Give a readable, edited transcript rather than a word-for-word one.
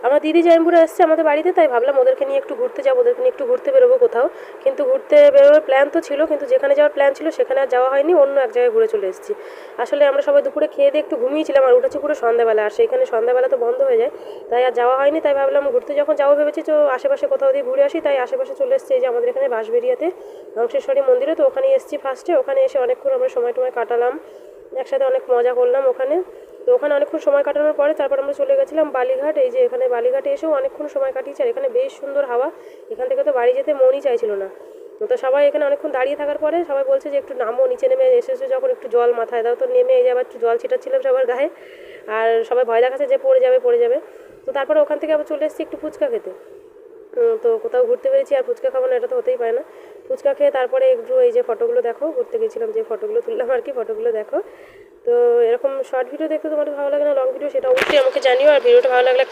আমার দিদি জামাইবুড়ো এসছে আমাদের বাড়িতে, তাই ভাবলাম ওদেরকে নিয়ে একটু ঘুরতে যাবো, ওদেরকে নিয়ে একটু ঘুরতে বেরোবো কোথাও। কিন্তু ঘুরতে বেরোনোর প্ল্যান তো ছিল, কিন্তু যেখানে যাওয়ার প্ল্যান ছিল সেখানে আর যাওয়া হয়নি, অন্য এক জায়গায় ঘুরে চলে এসেছি। আসলে আমরা সবাই দুপুরে খেয়ে দিয়ে একটু ঘুমিয়েছিলাম আর উঠেছি পুরো সন্ধ্যাবেলা, আর সেইখানে সন্ধ্যাবেলা তো বন্ধ হয়ে যায়, তাই আর যাওয়া হয়নি। তাই ভাবলাম ঘুরতে যখন যাবো ভেবেছি তো আশেপাশে কোথাও দিয়ে ঘুরে আসি, তাই আশেপাশে চলে এসেছি এই যে আমাদের এখানে বাঁশবেড়িয়াতে অংশেশ্বরী মন্দিরে। তো ওখানে এসেছি ফার্স্টে, ওখানে এসে অনেকক্ষণ আমরা সময় টময় কাটালাম, একসাথে অনেক মজা করলাম ওখানে। তো ওখানে অনেকক্ষণ সময় কাটানোর পরে তারপর আমরা চলে গেছিলাম বালিঘাট। এই যে এখানে বালিঘাটে এসেও অনেকক্ষণ সময় কাটিয়েছি, আর এখানে বেশ সুন্দর হাওয়া, এখান থেকে তো বাড়ি যেতে মনই চাইছিল না। তো সবাই এখানে অনেকক্ষণ দাঁড়িয়ে থাকার পরে সবাই বলছে যে একটু নামো, নিচে নেমে এসেছে যখন একটু জল মাথায় দাও। তো নেমে এই যে আবার একটু জল ছিটাচ্ছিলাম সবার গায়ে, আর সবাই ভয় দেখাচ্ছে যে পড়ে যাবে পড়ে যাবে। তো তারপরে ওখান থেকে আবার চলে এসেছি একটু ফুচকা খেতে। তো কোথাও ঘুরতে পেরেছি আর ফুচকা খাবো না, এটা তো হতেই পারে না। ফুচকা খেয়ে তারপরে একটু এই যে ফটোগুলো দেখো, ঘুরতে গেছিলাম যে ফটোগুলো তুললাম আর কি, ফটোগুলো দেখো। তো এরকম শর্ট ভিডিও দেখতে তোমাদের ভালো লাগে না লং ভিডিও, সেটা অবশ্যই আমাকে জানিও। আর ভিডিওটা ভালো লাগলে